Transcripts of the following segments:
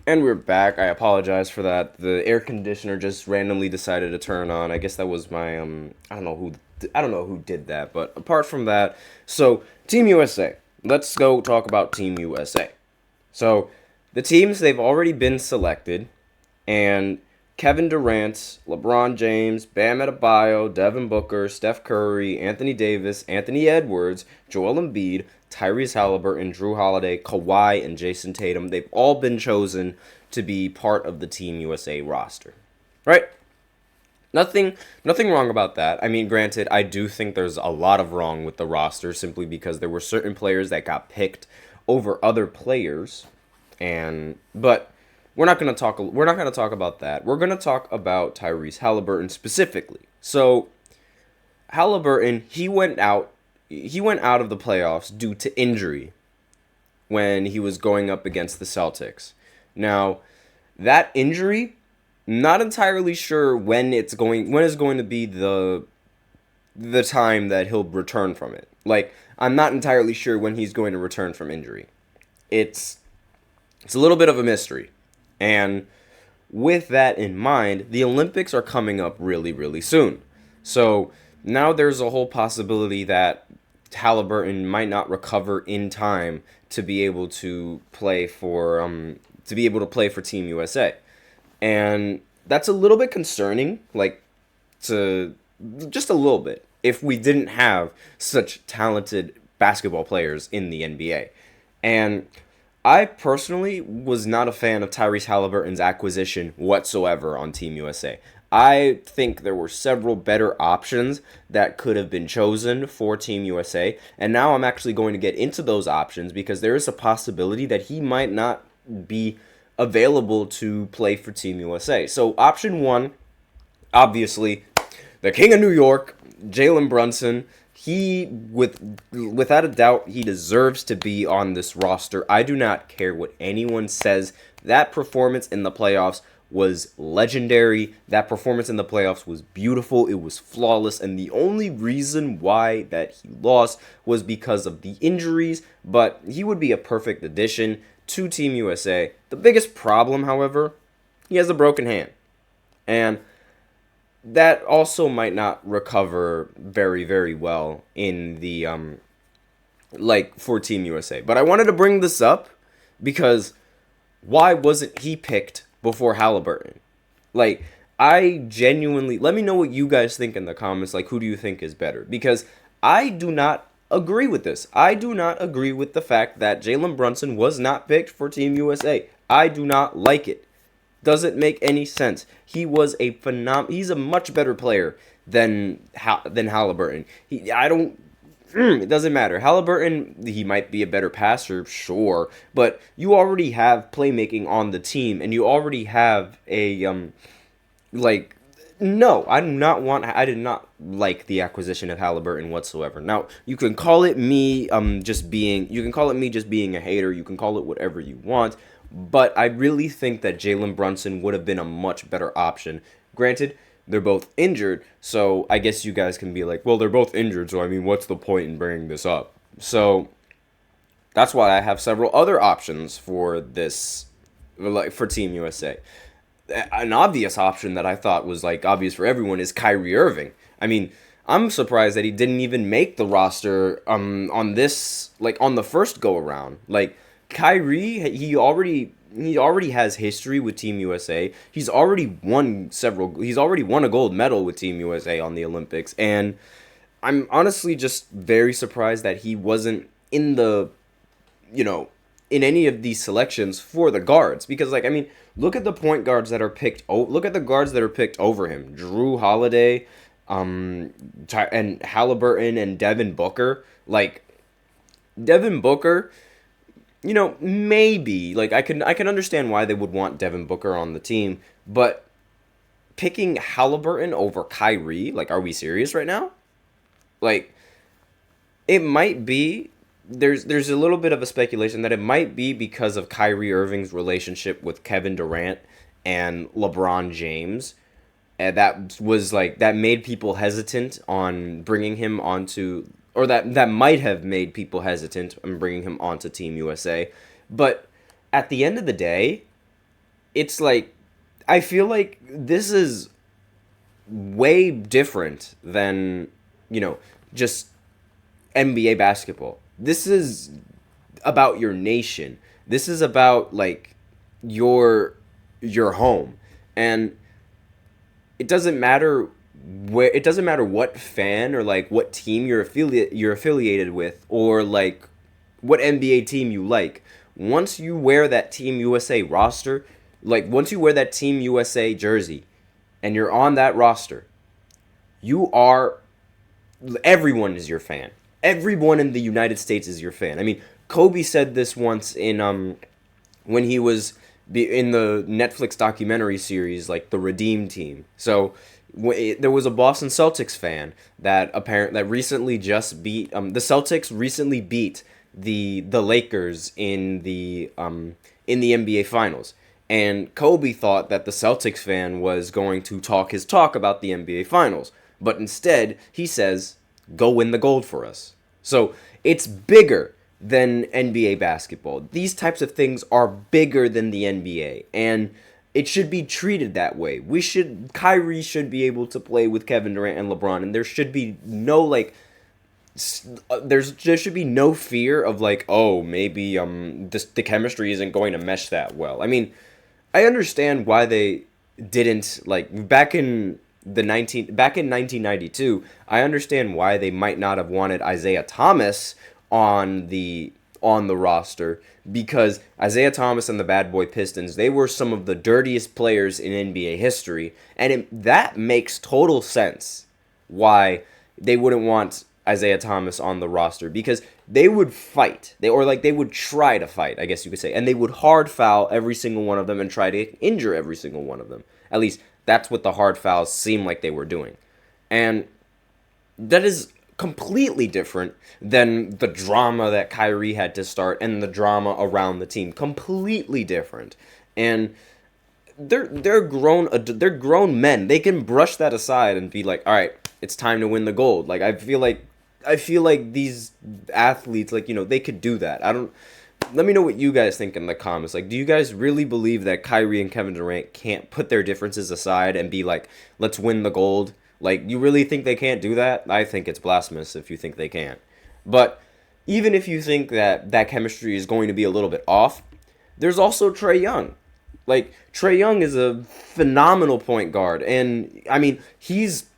And we're back. I apologize for that. The air conditioner just randomly decided to turn on. I guess that was my I don't know who did that, but apart from that, so Team USA. Let's go talk about Team USA. So, the teams they've already been selected, and Kevin Durant, LeBron James, Bam Adebayo, Devin Booker, Steph Curry, Anthony Davis, Anthony Edwards, Joel Embiid, Tyrese Haliburton, Drew Holiday, Kawhi, and Jason Tatum. They've all been chosen to be part of the Team USA roster. Right? Nothing wrong about that. I mean, granted, I do think there's a lot of wrong with the roster simply because there were certain players that got picked over other players, and but we're not gonna talk about that. We're gonna talk about Tyrese Haliburton specifically. So Haliburton, he went out of the playoffs due to injury when he was going up against the Celtics. Now, that injury, not entirely sure when is going to be the time that he'll return from it. Like, I'm not entirely sure when he's going to return from injury. It's it's a little bit of a mystery. And with that in mind, the Olympics are coming up really, really soon. So now there's a whole possibility that Halliburton might not recover in time to be able to play for Team USA. And that's a little bit concerning, like to just a little bit, if we didn't have such talented basketball players in the NBA. And I personally was not a fan of Tyrese Halliburton's acquisition whatsoever on Team USA. I think there were several better options that could have been chosen for Team USA, and now I'm actually going to get into those options because there is a possibility that he might not be available to play for Team USA. So, option one, obviously, the King of New York, Jalen Brunson. Without a doubt, he deserves to be on this roster. I do not care what anyone says. That performance in the playoffs was legendary. That performance in the playoffs was beautiful. It was flawless, and the only reason why that he lost was because of the injuries, but he would be a perfect addition to Team USA. The biggest problem, however, he has a broken hand. And that also might not recover very, very well in the for Team USA. But I wanted to bring this up because why wasn't he picked before Halliburton? Like, I genuinely, let me know what you guys think in the comments. Like, who do you think is better? Because I do not agree with this. I do not agree with the fact that Jalen Brunson was not picked for Team USA. I do not like it. Doesn't make any sense. He's a much better player than Halliburton. It doesn't matter. Halliburton, he might be a better passer, sure, but you already have playmaking on the team, and you already have like, no, I did not like the acquisition of Halliburton whatsoever. Now, you can call it me just being a hater, you can call it whatever you want, but I really think that Jalen Brunson would have been a much better option. Granted, they're both injured, so I guess you guys can be like, well, they're both injured, so I mean, what's the point in bringing this up? So that's why I have several other options for this, like for Team USA. An obvious option that I thought was like obvious for everyone is Kyrie Irving. I mean, I'm surprised that he didn't even make the roster on this, like on the first go around. Like Kyrie, he already has history with Team USA. He's already won a gold medal with Team USA on the Olympics, and I'm honestly just very surprised that he wasn't in the, you know, in any of these selections for the guards, because like, I mean, look at the point guards that are picked. Look at the guards that are picked over him: Drew Holiday, and Halliburton and Devin Booker. Like Devin Booker, you know, maybe like I can understand why they would want Devin Booker on the team, but picking Halliburton over Kyrie, like, are we serious right now? Like, it might be. There's a little bit of a speculation that it might be because of Kyrie Irving's relationship with Kevin Durant and LeBron James, and that made people hesitant on bringing him onto, or that might have made people hesitant on bringing him onto Team USA. But at the end of the day, it's like I feel like this is way different than, you know, just NBA basketball. This is about your nation. This is about like your your home. And it doesn't matter it doesn't matter what fan or like what team you're affiliated with, or like what NBA team you like. Once you wear that Team USA roster, like once you wear that Team USA jersey and you're on that roster, you are everyone is your fan. Everyone in the United States is your fan. I mean, Kobe said this once in when he was in the Netflix documentary series, like the Redeem Team. So there was a Boston Celtics fan that recently just beat the Celtics recently beat the Lakers in the NBA Finals. And Kobe thought that the Celtics fan was going to talk his talk about the NBA Finals, but instead he says, "Go win the gold for us." So it's bigger than NBA basketball. These types of things are bigger than the NBA, and it should be treated that way. Kyrie should be able to play with Kevin Durant and LeBron, and there should be no like there should be no fear of like, oh, maybe the chemistry isn't going to mesh that well. I mean, I understand why they didn't like back in 1992. I understand why they might not have wanted Isaiah Thomas on the roster, because Isaiah Thomas and the Bad Boy Pistons, they were some of the dirtiest players in NBA history, and that makes total sense why they wouldn't want Isaiah Thomas on the roster, because they would fight. They would try to fight, I guess you could say, and they would hard foul every single one of them and try to injure every single one of them. At least that's what the hard fouls seem like they were doing. And that is completely different than the drama that Kyrie had to start and the drama around the team. Completely different. And they're grown men. They can brush that aside and be like, all right, it's time to win the gold. Like I feel like these athletes, like, they could do that. Let me know what you guys think in the comments. Like, do you guys really believe that Kyrie and Kevin Durant can't put their differences aside and be like, let's win the gold? Like, you really think they can't do that? I think it's blasphemous if you think they can't. But even if you think that chemistry is going to be a little bit off, there's also Trae Young. Like, Trae Young is a phenomenal point guard. And, I mean,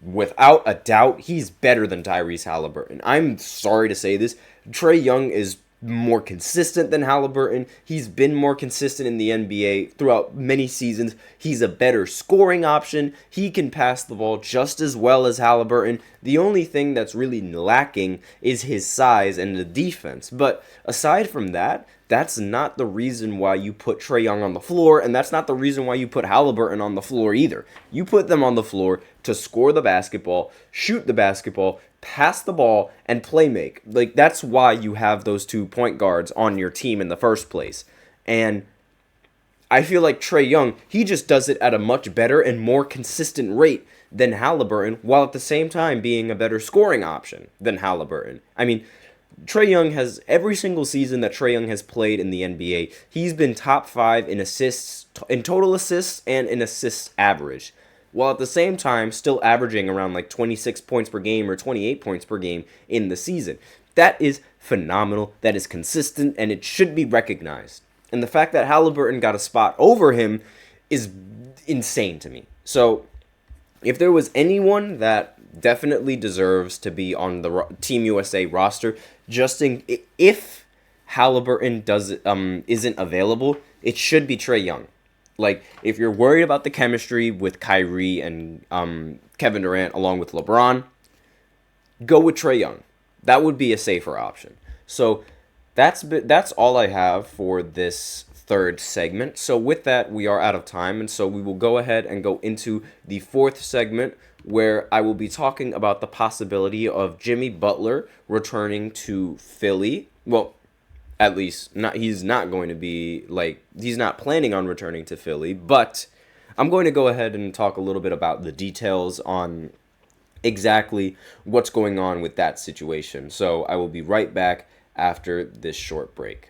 without a doubt, he's better than Tyrese Haliburton. I'm sorry to say this. Trae Young is more consistent than Haliburton. He's been more consistent in the NBA throughout many seasons. He's a better scoring option. He can pass the ball just as well as Haliburton. The only thing that's really lacking is his size and the defense. But aside from that, that's not the reason why you put Trae Young on the floor, and that's not the reason why you put Haliburton on the floor either. You put them on the floor to score the basketball, shoot the basketball, pass the ball, and play make. Like, that's why you have those two point guards on your team in the first place. And I feel like Trae Young, he just does it at a much better and more consistent rate than Haliburton, while at the same time being a better scoring option than Haliburton. I mean, Trae Young has, every single season that Trae Young has played in the NBA, he's been top 5 in assists, in total assists and in assists average, while at the same time still averaging around like 26 points per game or 28 points per game in the season. That is phenomenal, that is consistent, and it should be recognized. And the fact that Haliburton got a spot over him is insane to me. So, if there was anyone that definitely deserves to be on the Team USA roster, if Haliburton isn't available, it should be Trae Young. Like, if you're worried about the chemistry with Kyrie and Kevin Durant along with LeBron, go with Trae Young. That would be a safer option. So that's all I have for this third segment. So with that, we are out of time, and so we will go ahead and go into the fourth segment, where I will be talking about the possibility of Jimmy Butler returning to Philly. Well, at least he's not planning on returning to Philly, but I'm going to go ahead and talk a little bit about the details on exactly what's going on with that situation. So I will be right back after this short break.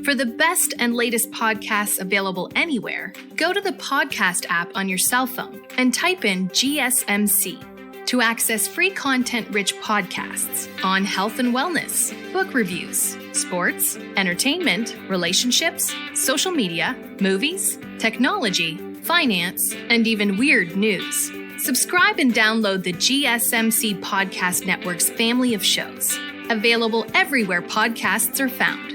For the best and latest podcasts available anywhere, go to the podcast app on your cell phone and type in GSMC to access free content-rich podcasts on health and wellness, book reviews, sports, entertainment, relationships, social media, movies, technology, finance, and even weird news. Subscribe and download the GSMC Podcast Network's family of shows, available everywhere podcasts are found.